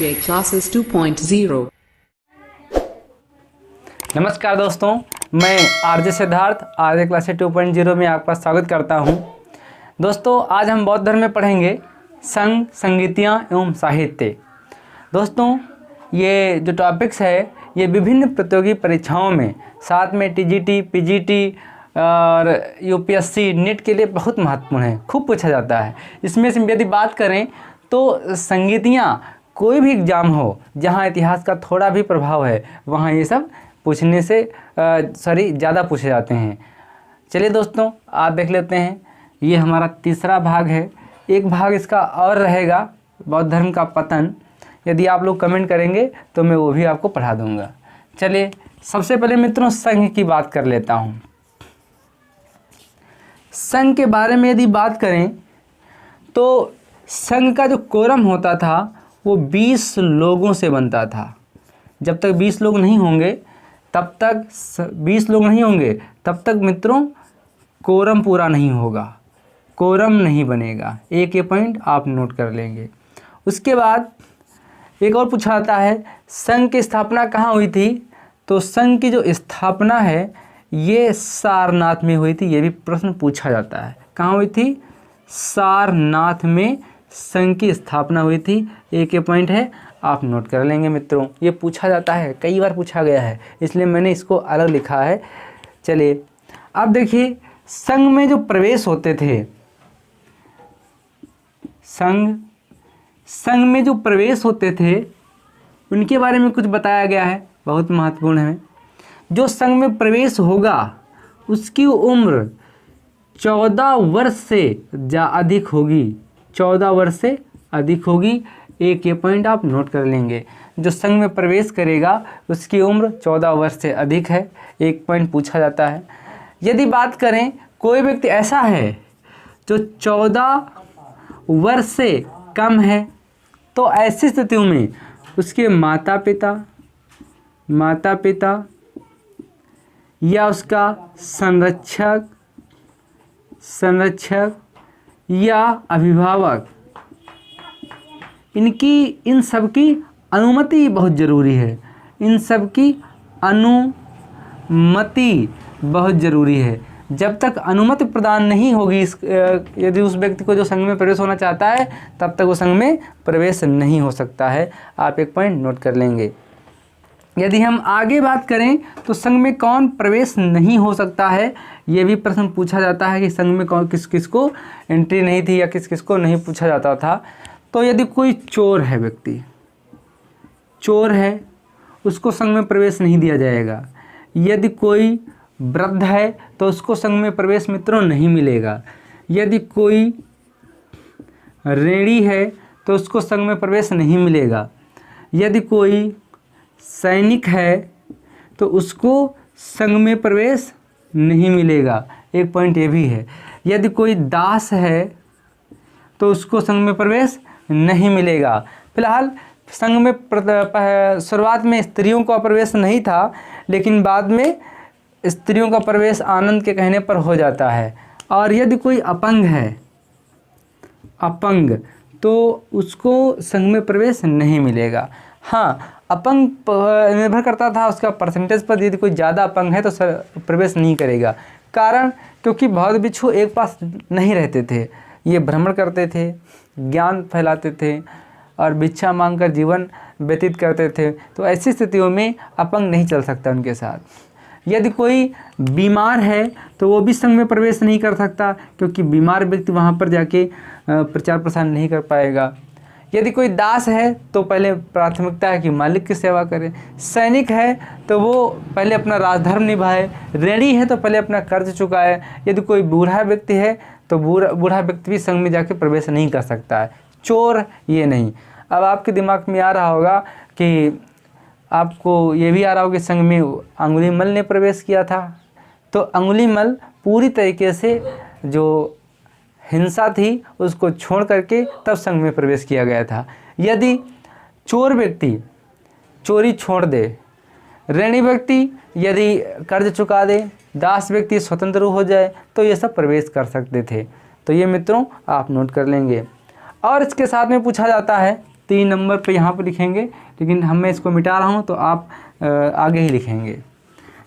RJ Classes 2.0। नमस्कार दोस्तों, मैं आरजे सिद्धार्थ आरजे क्लासेस 2.0 में आपका स्वागत करता हूं। दोस्तों, आज हम बौद्ध धर्म में पढ़ेंगे संघ, संगीतियाँ एवं साहित्य। दोस्तों, ये जो टॉपिक्स है ये विभिन्न प्रतियोगी परीक्षाओं में, साथ में टीजीटी, पीजीटी और यूपीएससी, नेट के लिए बहुत महत्वपूर्ण है, खूब पूछा जाता है। इसमें से यदि बात करें तो संगीतियाँ, कोई भी एग्ज़ाम हो जहाँ इतिहास का थोड़ा भी प्रभाव है वहाँ ये सब पूछने से ज़्यादा पूछे जाते हैं। चलिए दोस्तों, आप देख लेते हैं। ये हमारा तीसरा भाग है। एक भाग इसका और रहेगा, बौद्ध धर्म का पतन। यदि आप लोग कमेंट करेंगे तो मैं वो भी आपको पढ़ा दूंगा। चलिए, सबसे पहले मित्रों संघ की बात कर लेता हूँ। संघ के बारे में यदि बात करें तो संघ का जो कोरम होता था वो 20 लोगों से बनता था। जब तक 20 लोग नहीं होंगे तब तक मित्रों कोरम पूरा नहीं होगा, कोरम नहीं बनेगा। एक ये पॉइंट आप नोट कर लेंगे। उसके बाद एक और पूछा जाता है, संघ की स्थापना कहाँ हुई थी? तो संघ की जो स्थापना है ये सारनाथ में हुई थी। ये भी प्रश्न पूछा जाता है, कहाँ हुई थी? सारनाथ में संघ की स्थापना हुई थी। एक ये पॉइंट है, आप नोट कर लेंगे मित्रों। ये पूछा जाता है, कई बार पूछा गया है, इसलिए मैंने इसको अलग लिखा है। चलिए, अब देखिए संघ में जो प्रवेश होते थे, संघ में जो प्रवेश होते थे उनके बारे में कुछ बताया गया है, बहुत महत्वपूर्ण है। जो संघ में प्रवेश होगा उसकी उम्र 14 वर्ष से अधिक होगी, 14 वर्ष से अधिक होगी। एक ये पॉइंट आप नोट कर लेंगे। जो संघ में प्रवेश करेगा उसकी उम्र 14 वर्ष से अधिक है। एक पॉइंट पूछा जाता है। यदि बात करें कोई व्यक्ति ऐसा है जो 14 वर्ष से कम है तो ऐसी स्थितियों में उसके माता पिता या उसका संरक्षक या अभिभावक, इन सब की अनुमति बहुत ज़रूरी है। इन सब की अनुमति बहुत ज़रूरी है। जब तक अनुमति प्रदान नहीं होगी यदि उस व्यक्ति को जो संघ में प्रवेश होना चाहता है तब तक वो संघ में प्रवेश नहीं हो सकता है। आप एक पॉइंट नोट कर लेंगे। यदि हम आगे बात करें तो संघ में कौन प्रवेश नहीं हो सकता है, ये भी प्रश्न पूछा जाता है कि संघ में कौन किस को एंट्री नहीं थी या किस को नहीं पूछा जाता था। तो यदि कोई चोर है, व्यक्ति चोर है, उसको संघ में प्रवेश नहीं दिया जाएगा। यदि कोई वृद्ध है तो उसको संघ में प्रवेश मित्रों नहीं मिलेगा। यदि कोई रेड़ी है तो उसको संघ में प्रवेश नहीं मिलेगा। यदि कोई सैनिक है तो उसको संघ में प्रवेश नहीं मिलेगा। एक पॉइंट ये भी है। यदि कोई दास है तो उसको संघ में प्रवेश नहीं मिलेगा। फिलहाल संघ में शुरुआत में स्त्रियों का प्रवेश नहीं था, लेकिन बाद में स्त्रियों का प्रवेश आनंद के कहने पर हो जाता है। और यदि कोई अपंग तो उसको संघ में प्रवेश नहीं मिलेगा। हाँ, अपंग निर्भर करता था उसका परसेंटेज पर। यदि कोई ज़्यादा अपंग है तो प्रवेश नहीं करेगा। कारण, क्योंकि बौद्ध भिक्षु एक पास नहीं रहते थे, ये भ्रमण करते थे, ज्ञान फैलाते थे और भिक्षा मांगकर जीवन व्यतीत करते थे। तो ऐसी स्थितियों में अपंग नहीं चल सकता उनके साथ। यदि कोई बीमार है तो वो भी संघ में प्रवेश नहीं कर सकता, क्योंकि बीमार व्यक्ति वहाँ पर जाके प्रचार प्रसार नहीं कर पाएगा। यदि कोई दास है तो पहले प्राथमिकता है कि मालिक की सेवा करे। सैनिक है तो वो पहले अपना राजधर्म निभाए। रेडी है तो पहले अपना कर्ज चुकाए। यदि कोई बूढ़ा व्यक्ति है तो बूढ़ा व्यक्ति भी संघ में जाके प्रवेश नहीं कर सकता है। चोर ये नहीं। अब आपके दिमाग में आ रहा होगा कि आपको ये भी आ रहा होगा कि संघ में अंगुलीमल ने प्रवेश किया था। तो अंगुलीमल पूरी तरीके से जो हिंसा थी उसको छोड़ करके तब संघ में प्रवेश किया गया था। यदि चोर व्यक्ति चोरी छोड़ दे, ऋणी व्यक्ति यदि कर्ज चुका दे, दास व्यक्ति स्वतंत्र हो जाए तो ये सब प्रवेश कर सकते थे। तो ये मित्रों आप नोट कर लेंगे। और इसके साथ में पूछा जाता है 3 नंबर पे यहाँ पर लिखेंगे, लेकिन मैं इसको मिटा रहा हूँ तो आप आगे ही लिखेंगे।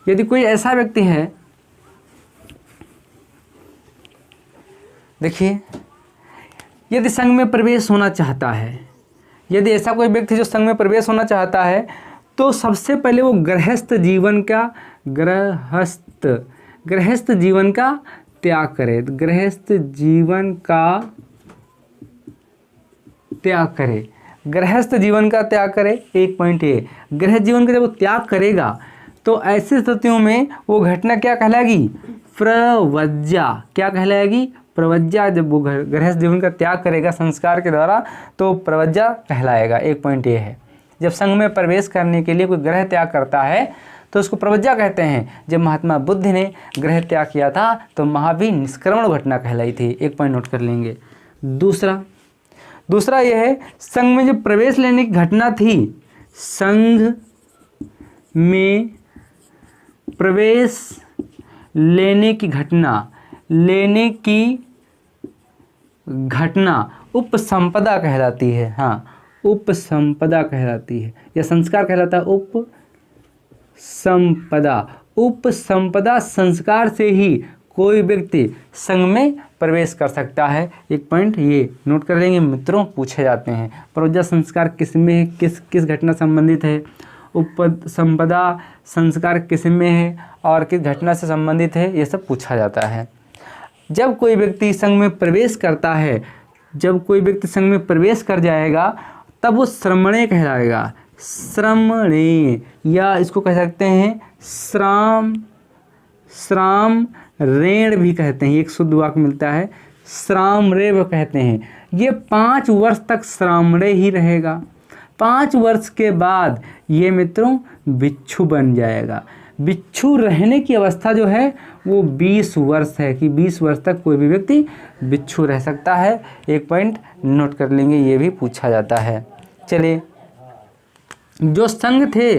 यदि कोई ऐसा व्यक्ति है, देखिए, यदि संघ में प्रवेश होना चाहता है, यदि ऐसा कोई व्यक्ति जो संघ में प्रवेश होना चाहता है, तो सबसे पहले वो गृहस्थ जीवन का त्याग करे। गृहस्थ जीवन का त्याग करे, गृहस्थ जीवन का त्याग करे। एक पॉइंट ये, गृहस्थ जीवन का जब वो त्याग करेगा तो ऐसी स्थितियों में वो घटना क्या कहलाएगी? प्रवज्जा। क्या कहलाएगी? प्रवज्जा। जब वो गृहस्थ जीवन का त्याग करेगा संस्कार के द्वारा तो प्रवज्जा कहलाएगा। एक पॉइंट ये है, जब संघ में प्रवेश करने के लिए कोई गृह त्याग करता है तो उसको प्रवज्जा कहते हैं। जब महात्मा बुद्ध ने गृह त्याग किया था तो महावीर निष्क्रमण घटना कहलाई थी। एक पॉइंट नोट कर लेंगे। दूसरा यह है, संघ में जो प्रवेश लेने की घटना थी, संघ में प्रवेश लेने की घटना उपसंपदा कहलाती है। हाँ, उपसंपदा कहलाती है, या संस्कार कहलाता है उपसंपदा संस्कार से ही कोई व्यक्ति संघ में प्रवेश कर सकता है। एक पॉइंट ये नोट कर लेंगे मित्रों, पूछे जाते हैं। प्रवज्जा संस्कार किस में, किस घटना संबंधित है, उपसंपदा संस्कार किस में है और किस घटना से संबंधित है, ये सब पूछा जाता है। जब कोई व्यक्ति संघ में प्रवेश करता है, जब कोई व्यक्ति संघ में प्रवेश कर जाएगा तब वो श्रमणे कहलाएगा। श्रमणे, या इसको कह सकते हैं श्राम ऋण भी कहते हैं। एक शुद्ध वाक्य मिलता है, श्राम रेव कहते हैं। ये 5 वर्ष तक श्रामणे ही रहेगा। 5 वर्ष के बाद ये मित्रों बिच्छू बन जाएगा। बिच्छू रहने की अवस्था जो है वो 20 वर्ष है, कि 20 वर्ष तक कोई भी व्यक्ति बिच्छू रह सकता है। एक पॉइंट नोट कर लेंगे, ये भी पूछा जाता है। चलिए, जो संघ थे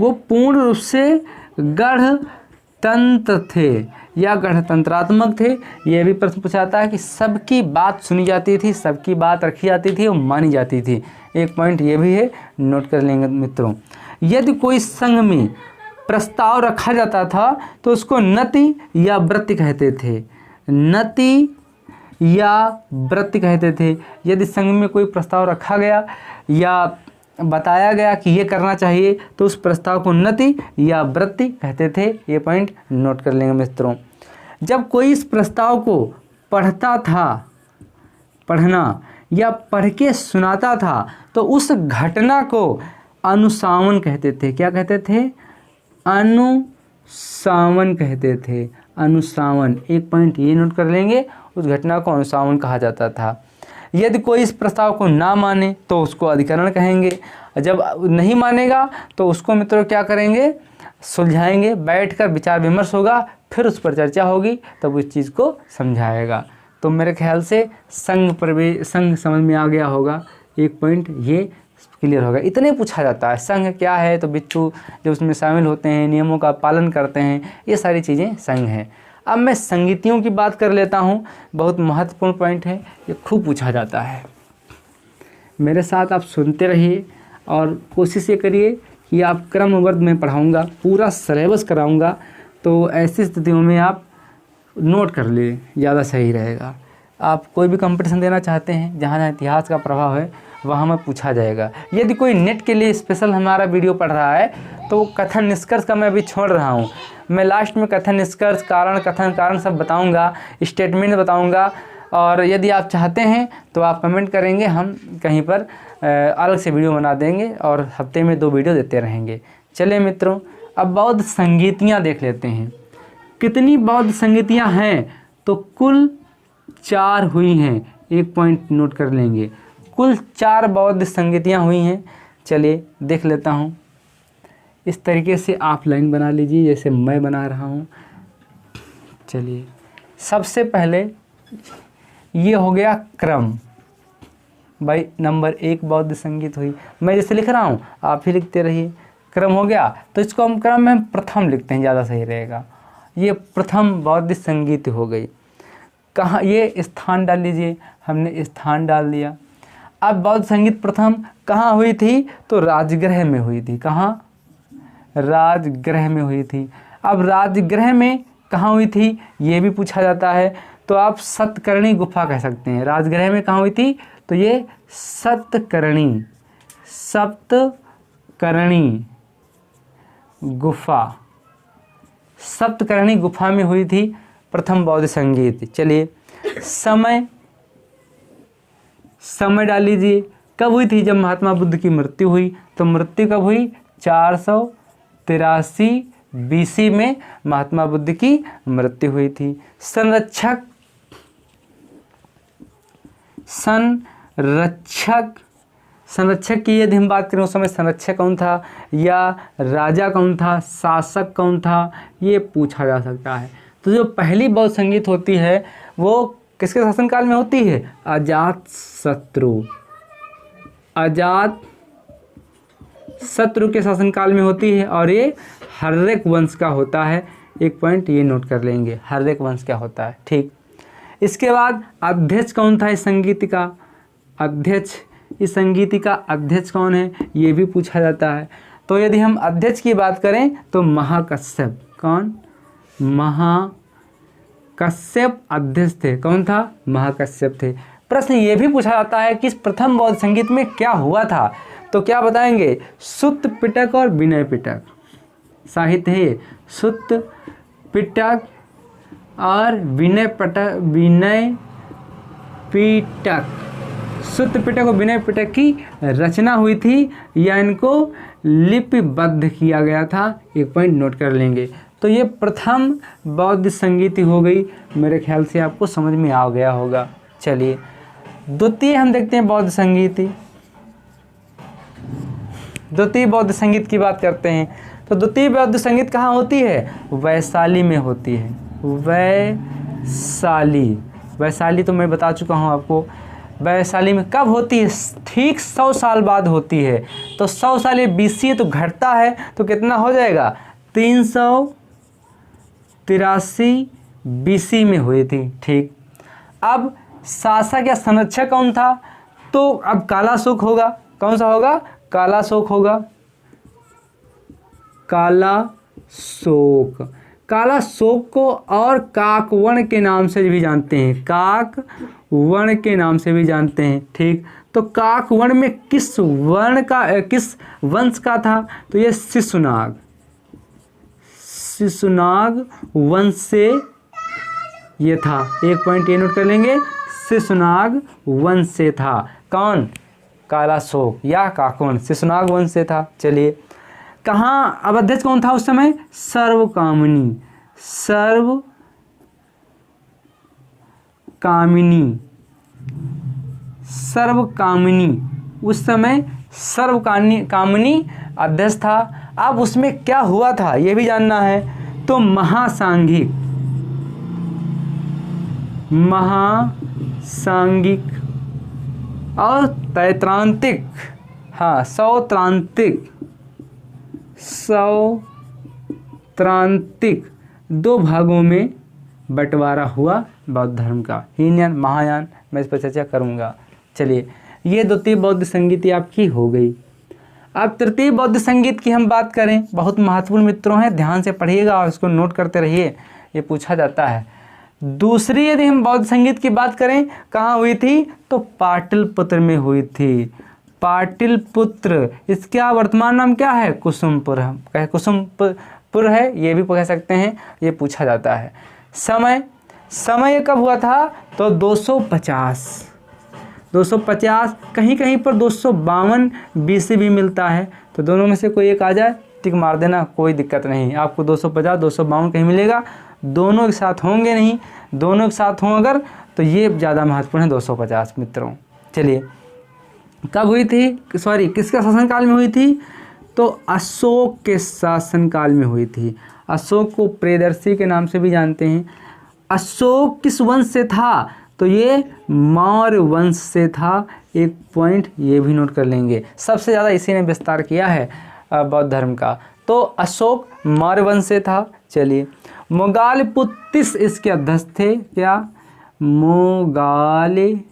वो पूर्ण रूप से गणतंत्र थे या गणतंत्रात्मक थे। यह भी प्रश्न पूछा जाता है कि सबकी बात सुनी जाती थी, सबकी बात रखी जाती थी और मानी जाती थी। एक पॉइंट ये भी है, नोट कर लेंगे मित्रों। यदि कोई संघ में प्रस्ताव रखा जाता था तो उसको नति या व्रति कहते थे। नति या व्रति कहते थे। यदि संघ में कोई प्रस्ताव रखा गया या बताया गया कि ये करना चाहिए तो उस प्रस्ताव को नति या व्रति कहते थे। ये पॉइंट नोट कर लेंगे मित्रों। जब कोई इस प्रस्ताव को पढ़ता था, पढ़ना या पढ़ के सुनाता था तो उस घटना को अनुसावन कहते थे। क्या कहते थे? अनुसावन कहते थे। अनुसावन, एक पॉइंट ये नोट कर लेंगे, उस घटना को अनुसावन कहा जाता था। यदि कोई इस प्रस्ताव को ना माने तो उसको अधिकरण कहेंगे। जब नहीं मानेगा तो उसको मित्रों क्या करेंगे? सुलझाएंगे, बैठकर विचार विमर्श होगा, फिर उस पर चर्चा होगी, तब उस चीज़ को समझाएगा। तो मेरे ख्याल से संघ समझ में आ गया होगा। एक पॉइंट ये क्लियर होगा। इतने पूछा जाता है। संघ क्या है? तो बिच्छू जो उसमें शामिल होते हैं, नियमों का पालन करते हैं, ये सारी चीज़ें संघ हैं। अब मैं संगीतियों की बात कर लेता हूँ। बहुत महत्वपूर्ण पॉइंट है, ये खूब पूछा जाता है। मेरे साथ आप सुनते रहिए और कोशिश ये करिए कि आप क्रमबद्ध में पढ़ाऊँगा, पूरा सिलेबस कराऊँगा, तो ऐसी स्थितियों में आप नोट कर ले, ज़्यादा सही रहेगा। आप कोई भी कंपटीशन देना चाहते हैं जहाँ इतिहास का प्रभाव है वहाँ में पूछा जाएगा। यदि कोई नेट के लिए स्पेशल हमारा वीडियो पढ़ रहा है तो कथन निष्कर्ष का मैं अभी छोड़ रहा हूँ। मैं लास्ट में कथन निष्कर्ष, कारण, कथन, कारण सब बताऊँगा, स्टेटमेंट बताऊँगा। और यदि आप चाहते हैं तो आप कमेंट करेंगे, हम कहीं पर अलग से वीडियो बना देंगे और हफ्ते में 2 वीडियो देते रहेंगे। चलिए मित्रों, अब बौद्ध संगीतियाँ देख लेते हैं। कितनी बौद्ध संगीतियाँ हैं? तो कुल 4 हुई हैं। एक पॉइंट नोट कर लेंगे, कुल 4 बौद्ध संगीतियाँ हुई हैं। चलिए देख लेता हूँ। इस तरीके से आप लाइन बना लीजिए जैसे मैं बना रहा हूँ। चलिए, सबसे पहले ये हो गया क्रम। भाई नंबर 1 बौद्ध संगीत हुई। मैं जैसे लिख रहा हूँ आप ही लिखते रहिए। क्रम हो गया तो इसको हम क्रम में प्रथम लिखते हैं, ज़्यादा सही रहेगा। ये प्रथम बौद्ध संगीत हो गई। कहाँ? ये स्थान डाल लीजिए, हमने स्थान डाल दिया। अब बौद्ध संगीत प्रथम कहाँ हुई थी? तो राजगृह में हुई थी। कहाँ? राजगृह में हुई थी। अब राजगृह में कहाँ हुई थी ये भी पूछा जाता है, तो आप सतकर्णी गुफा कह सकते हैं। राजगृह में कहाँ हुई थी? तो ये सप्तकर्णी गुफा, सप्तकर्णी गुफा में हुई थी प्रथम बौद्ध संगीत। चलिए समय डाल लीजिए। कब हुई थी? जब महात्मा बुद्ध की मृत्यु हुई। तो मृत्यु कब हुई? 483 BC में महात्मा बुद्ध की मृत्यु हुई थी। संरक्षक की यदि हम बात करें, उस समय संरक्षक कौन था या राजा कौन था, शासक कौन था, ये पूछा जा सकता है। तो जो पहली बौद्ध संगीत होती है वो किसके शासनकाल में होती है? अजातशत्रु के शासनकाल में होती है, और ये हर्यक वंश का होता है। एक पॉइंट ये नोट कर लेंगे, हर्यक वंश क्या होता है। ठीक, इसके बाद अध्यक्ष कौन था इस संगीत का? इस संगीत का अध्यक्ष कौन है ये भी पूछा जाता है। तो यदि हम अध्यक्ष की बात करें तो महाकश्यप। कौन? महाकश्यप अध्यक्ष थे। कौन था? महाकश्यप थे। प्रश्न ये भी पूछा जाता है कि इस प्रथम बौद्ध संगीत में क्या हुआ था, तो क्या बताएंगे? सुत्त पिटक और विनय पिटक साहित्य है। सुत्त पिटक और विनय पिटक, सुत्त पिटक और विनय पिटक की रचना हुई थी या इनको लिपिबद्ध किया गया था। एक पॉइंट नोट कर लेंगे। तो ये प्रथम बौद्ध संगीत हो गई। मेरे ख्याल से आपको समझ में आ गया होगा। चलिए द्वितीय हम देखते हैं बौद्ध संगीत। द्वितीय बौद्ध संगीत की बात करते हैं। तो द्वितीय बौद्ध संगीत कहाँ होती है? वैशाली में होती है। वैशाली तो मैं बता चुका हूँ आपको। वैशाली में कब होती है? ठीक 100 साल बाद होती है। तो 100 साल ये BC तो घटता है, तो कितना हो जाएगा? 383 BC में हुई थी। ठीक, अब शासक या संरक्षक कौन था? तो अब कालाशोक होगा। कौन सा होगा? कालाशोक होगा। कालाशोक को और काकवर्ण के नाम से भी जानते हैं। काकवर्ण के नाम से भी जानते हैं। ठीक, तो काकवर्ण में किस वंश का था? तो ये शिशुनाग वंश से ये था। एक पॉइंट ये नोट कर लेंगे, शिशुनाग वंश से था। कौन? कालाशोक या काकवर्ण शिशुनाग वंश से था। चलिए कहाँ अब अध्यक्ष कौन था उस समय? सर्वकामिनी उस समय सर्वकामिनी अध्यक्ष था। अब उसमें क्या हुआ था ये भी जानना है। तो महासांगिक और तैत्रांतिक, हाँ सौत्रांतिक 2 भागों में बंटवारा हुआ बौद्ध धर्म का। हीनयान महायान मैं इस पर चर्चा करूँगा। चलिए ये द्वितीय बौद्ध संगीत आपकी हो गई। अब तृतीय बौद्ध संगीत की हम बात करें, बहुत महत्वपूर्ण मित्रों हैं, ध्यान से पढ़िएगा और इसको नोट करते रहिए, ये पूछा जाता है। दूसरी यदि हम बौद्ध संगीत की बात करें कहाँ हुई थी? तो पाटलिपुत्र में हुई थी। पाटलिपुत्र, इसका वर्तमान नाम क्या है? कुसुमपुर है, ये भी कह सकते हैं। ये पूछा जाता है। समय कब हुआ था? तो 250, कहीं कहीं पर 252 BC भी मिलता है। तो दोनों में से कोई एक आ जाए, टिक मार देना, कोई दिक्कत नहीं। आपको 250 252 कहीं मिलेगा, दोनों एक साथ होंगे नहीं। दोनों एक साथ हों अगर तो ये ज़्यादा महत्वपूर्ण है 250 मित्रों। चलिए कब हुई थी? किसका शासनकाल में हुई थी? तो अशोक के शासनकाल में हुई थी। अशोक को प्रियदर्शी के नाम से भी जानते हैं। अशोक किस वंश से था? तो ये मौर्य वंश से था। एक पॉइंट ये भी नोट कर लेंगे, सबसे ज़्यादा इसी ने विस्तार किया है बौद्ध धर्म का। तो अशोक मौर्य वंश से था। चलिए मोगालपुत्तिस इसके अध्यक्ष थे। क्या? मोगालपुत्तिस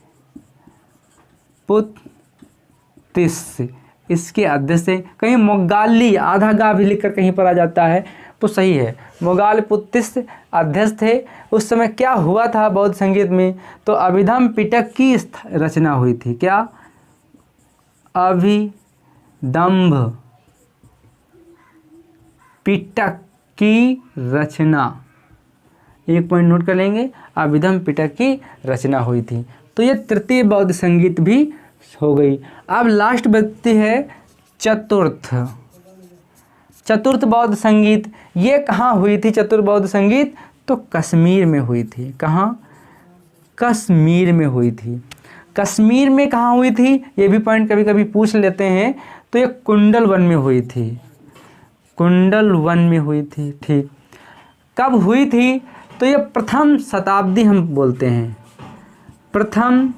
इसके अध्यक्ष थे। कहीं मोगाली आधा गा भी लिखकर कहीं पर आ जाता है तो सही है। मोगालपुत्तिस अध्यक्ष थे। उस समय क्या हुआ था बौद्ध संगीत में, तो अभिधम पिटक की रचना हुई थी। क्या? अभिदम्भ पिटक की रचना, एक पॉइंट नोट कर लेंगे, अभिधम पिटक की रचना हुई थी। तो ये तृतीय बौद्ध संगीत भी हो गई। अब लास्ट बचती है चतुर्थ बौद्ध संगीत। ये कहाँ हुई थी चतुर्थ बौद्ध संगीत? तो कश्मीर में हुई थी। कहाँ? कश्मीर में हुई थी। कश्मीर में कहाँ हुई थी, ये भी पॉइंट कभी कभी पूछ लेते हैं। तो ये कुंडल वन में हुई थी। कुंडल वन में हुई थी। ठीक, कब हुई थी? तो ये प्रथम शताब्दी हम बोलते हैं, प्रथम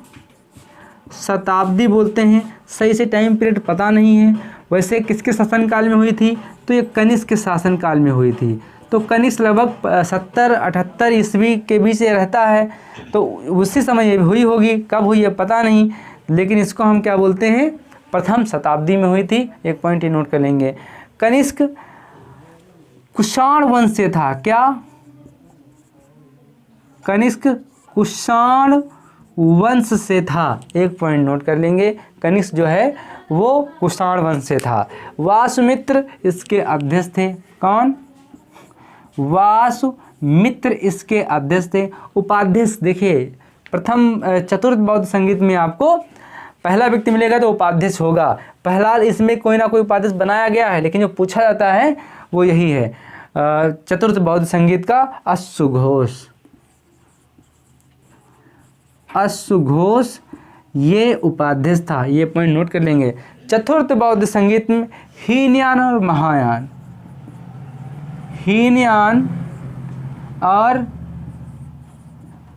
शताब्दी बोलते हैं। सही से टाइम पीरियड पता नहीं है। वैसे किसके शासनकाल में हुई थी? तो ये कनिष्क के शासनकाल में हुई थी। तो कनिष्क लगभग 70-78 ईस्वी के बीच से रहता है, तो उसी समय ये हुई होगी। कब हुई है पता नहीं, लेकिन इसको हम क्या बोलते हैं? प्रथम शताब्दी में हुई थी। एक पॉइंट ये नोट कर लेंगे। कनिष्क कुषाण वंश से था। क्या? कनिष्क कुषाण वंश से था। एक पॉइंट नोट कर लेंगे। कनिष्क जो है वो कुषाण वंश से था। वासुमित्र इसके अध्यक्ष थे। कौन? वासुमित्र इसके अध्यक्ष थे। उपाध्यक्ष देखिए, प्रथम चतुर्थ बौद्ध संगीत में आपको पहला व्यक्ति मिलेगा तो उपाध्यक्ष होगा। पहला इसमें कोई ना कोई उपाध्यक्ष बनाया गया है, लेकिन जो पूछा जाता है वो यही है। चतुर्थ बौद्ध संगीत का अश्वघोष ये उपाध्यक्ष था। ये पॉइंट नोट कर लेंगे। चतुर्थ बौद्ध संगीत में हीनयान और महायान, हीनयान और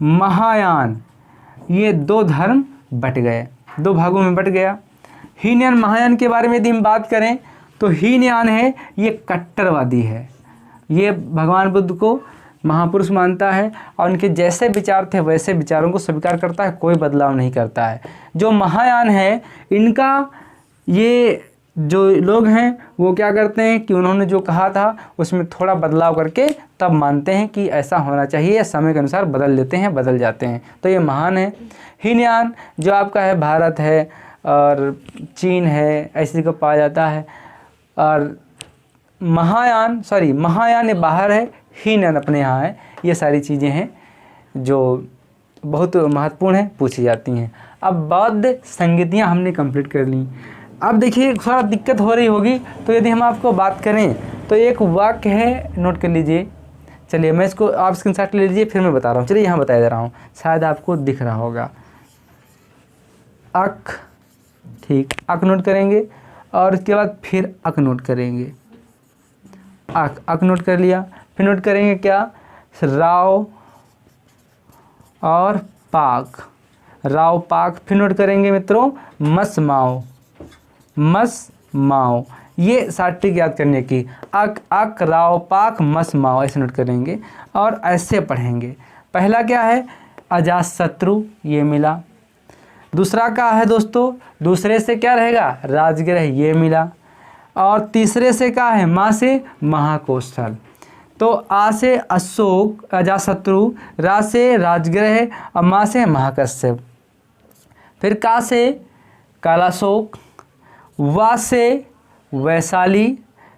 महायान ये दो धर्म बट गए, दो भागों में बट गया। हीनयान महायान के बारे में यदि हम बात करें तो हीनयान है ये कट्टरवादी है। ये भगवान बुद्ध को महापुरुष मानता है और उनके जैसे विचार थे वैसे विचारों को स्वीकार करता है, कोई बदलाव नहीं करता है। जो महायान है इनका ये जो लोग हैं वो क्या करते हैं कि उन्होंने जो कहा था उसमें थोड़ा बदलाव करके तब मानते हैं कि ऐसा होना चाहिए, या समय के अनुसार बदल लेते हैं, बदल जाते हैं। तो ये महान है। हीनयान जो आपका है भारत है और चीन है, ऐसी जगह पाया जाता है। और महायान ये बाहर है, हीनयान अपने यहाँ है। ये सारी चीज़ें हैं जो बहुत महत्वपूर्ण है, पूछी जाती हैं। अब बौद्ध संगीतियाँ हमने कंप्लीट कर ली। अब देखिए थोड़ा दिक्कत हो रही होगी, तो यदि हम आपको बात करें तो एक वाक्य है, नोट कर लीजिए। चलिए मैं इसको आप स्क्रीनशॉट ले लीजिए, फिर मैं बता रहा हूँ। चलिए यहाँ बताया जा रहा हूँ, शायद आपको दिख रहा होगा। अक, ठीक, अक नोट करेंगे और उसके बाद फिर अक नोट करेंगे। अक नोट कर लिया, फिर नोट करेंगे क्या? राव और पाक, राव पाक। फिर नोट करेंगे मित्रों मस माओ। ये सात ट्रिक याद करने की। अक राव पाक मस माओ ऐसे नोट करेंगे और ऐसे पढ़ेंगे। पहला क्या है? अजातशत्रु, ये मिला। दूसरा क्या है दोस्तों? दूसरे से क्या रहेगा? राजगृह, ये मिला। और तीसरे से क्या है? माँ से महाकौशल। तो आ से अशोक अजातशत्रु, रा से राजगृह और माँ से महाकश्यप। फिर का से कालाशोक, वा से वैशाली,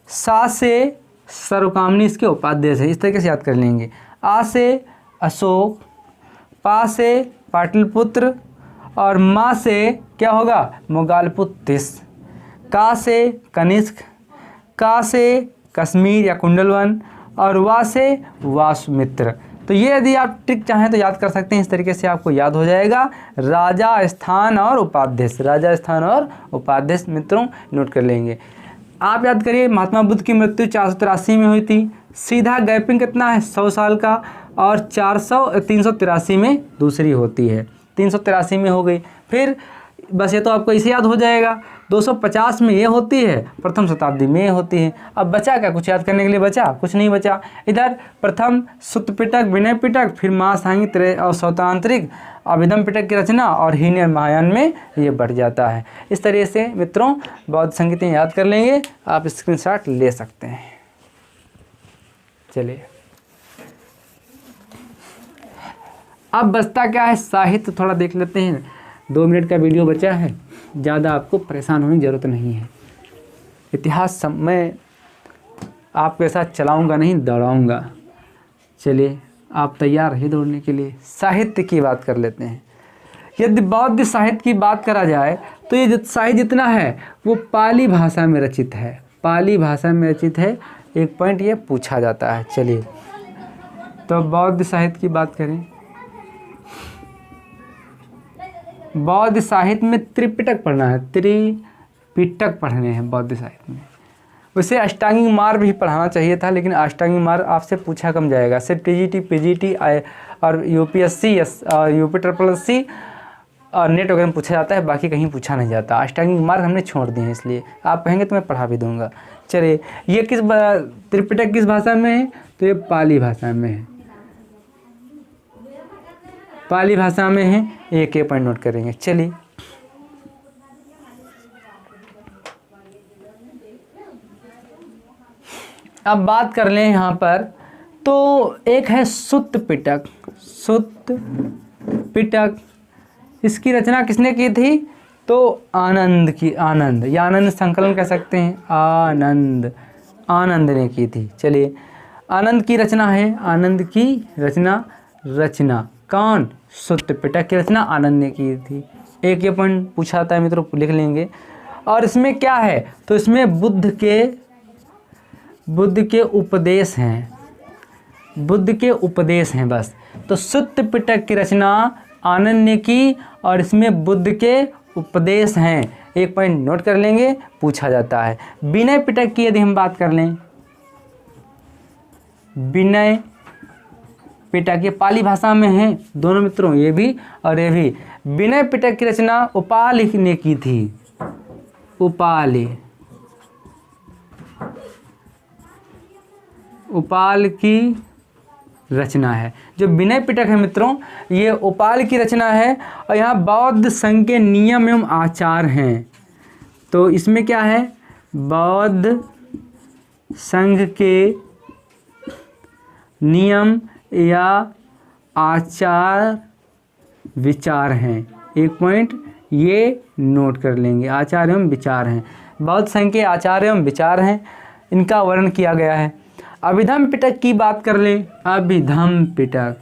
सा से सर्वकामनी इसके उपाध्यक्ष है। इस तरीके से याद कर लेंगे। आ से अशोक, पा से पाटलिपुत्र और माँ से क्या होगा? मोगालपुत्तिस। का से कनिष्क, का से कश्मीर या कुंडलवन और वा से वासुमित्र। तो ये यदि आप ट्रिक चाहें तो याद कर सकते हैं। इस तरीके से आपको याद हो जाएगा। राजा, स्थान और उपाध्यक्ष, राजा, स्थान और उपाध्यक्ष मित्रों नोट कर लेंगे। आप याद करिए महात्मा बुद्ध की मृत्यु 483 में हुई थी। सीधा गैपिंग कितना है? 100 साल का। और 383 में दूसरी होती है, 383 में हो गई। फिर बस ये तो आपको इसे याद हो जाएगा। 250 में ये होती है, प्रथम शताब्दी में ये होती है। अब बचा क्या, कुछ याद करने के लिए बचा? कुछ नहीं बचा। इधर प्रथम सुत्त पिटक, विनय पिटक, फिर महासांगी और सौतांत्रिक, अभिधम पिटक की रचना और हीन महायान में ये बढ़ जाता है। इस तरीके से मित्रों बौद्ध संगीतें याद कर लेंगे, आप स्क्रीनशॉट ले सकते हैं। चलिए अब बचता क्या है, साहित्य थोड़ा देख लेते हैं। 2 मिनट का वीडियो बचा है, ज़्यादा आपको परेशान होने की ज़रूरत नहीं है। इतिहास मैं आपके साथ चलाऊंगा नहीं, दौड़ाऊंगा। चलिए आप तैयार रहिए दौड़ने के लिए। साहित्य की बात कर लेते हैं। यदि बौद्ध साहित्य की बात करा जाए तो ये साहित्य जितना है वो पाली भाषा में रचित है। पाली भाषा में रचित है, एक पॉइंट ये पूछा जाता है। चलिए तो बौद्ध साहित्य की बात करें। बौद्ध साहित्य में त्रिपिटक पढ़ना है, त्रिपिटक पढ़ने हैं बौद्ध साहित्य में। वैसे अष्टांगिक मार्ग भी पढ़ाना चाहिए था, लेकिन अष्टांगिक मार्ग आपसे पूछा कम जाएगा। सिर्फ टीजीटी, पीजीटी और यूपीएससी और यूपी और नेट वगैरह में पूछा जाता है, बाकी कहीं पूछा नहीं जाता। अष्टांगिक मार्ग हमने छोड़ दिए हैं, इसलिए आप कहेंगे तो मैं पढ़ा भी दूंगा। चलिए ये त्रिपिटक किस भाषा में है, तो ये पाली भाषा में है। पाली भाषा में है, एक पॉइंट नोट करेंगे। चलिए अब बात कर लें यहाँ पर, तो एक है सुत्त पिटक। सुत्त पिटक इसकी रचना किसने की थी, तो आनंद की, आनंद या आनंद संकलन कह सकते हैं, आनंद ने की थी। चलिए आनंद की रचना है, आनंद की रचना कौन, सुत्त पिटक की रचना आनंद ने की थी। एक ये पॉइंट पूछा था मित्रों, लिख लेंगे। और इसमें क्या है, तो इसमें बुद्ध के उपदेश हैं, बुद्ध के उपदेश हैं बस। तो सुत्त पिटक की रचना आनंद ने की और इसमें बुद्ध के उपदेश हैं, एक पॉइंट नोट कर लेंगे, पूछा जाता है। विनय पिटक की यदि हम बात कर लें, विनय पिटक ये पाली भाषा में है दोनों मित्रों, ये भी और ये भी। विनय पिटक की रचना उपालि ने की थी, उपाल की रचना है। जो विनय पिटक है मित्रों, ये उपाल की रचना है और यहाँ बौद्ध संघ के नियम एवं आचार हैं। तो इसमें क्या है, बौद्ध संघ के नियम या आचार विचार हैं, एक पॉइंट ये नोट कर लेंगे। आचार एवं विचार हैं, बौद्ध संघ के आचार एवं विचार हैं, इनका वर्णन किया गया है। अभिधम पिटक की बात कर ले, अभिधम पिटक,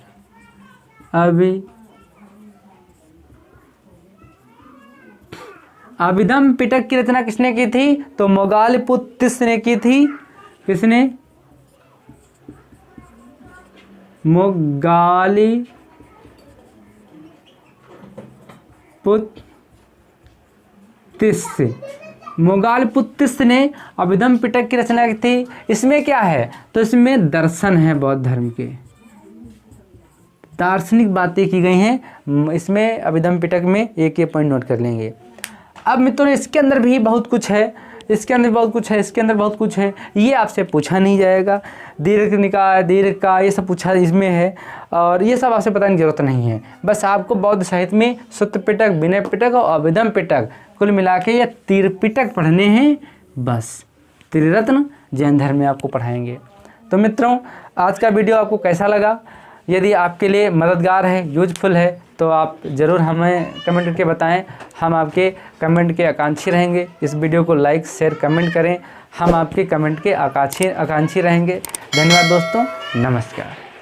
अभिधम पिटक की रचना किसने की थी, तो मोगालिपुत्तिस ने की थी। किसने, मोगालिपुत्तिस ने अभिधम पिटक की रचना की थी। इसमें क्या है, तो इसमें दर्शन है, बौद्ध धर्म के दार्शनिक बातें की गई हैं इसमें, अभिधम पिटक में, एक ये पॉइंट नोट कर लेंगे। अब मित्रों इसके अंदर भी बहुत कुछ है, इसके अंदर बहुत कुछ है, ये आपसे पूछा नहीं जाएगा। दीर्घ निकाय, दीर्घ का, ये सब पूछा इसमें है और ये सब आपसे बताने की जरूरत नहीं है। बस आपको बौद्ध साहित्य में सुत्त पिटक, विनय पिटक और अभिधम पिटक कुल मिला के ये त्रिपिटक पढ़ने हैं बस। त्रिरत्न जैन धर्म में आपको पढ़ाएंगे। तो मित्रों आज का वीडियो आपको कैसा लगा, यदि आपके लिए मददगार है, यूजफुल है, तो आप ज़रूर हमें कमेंट करके बताएं। हम आपके कमेंट के आकांक्षी रहेंगे। इस वीडियो को लाइक, शेयर, कमेंट करें, हम आपके कमेंट के आकांक्षी रहेंगे। धन्यवाद दोस्तों, नमस्कार।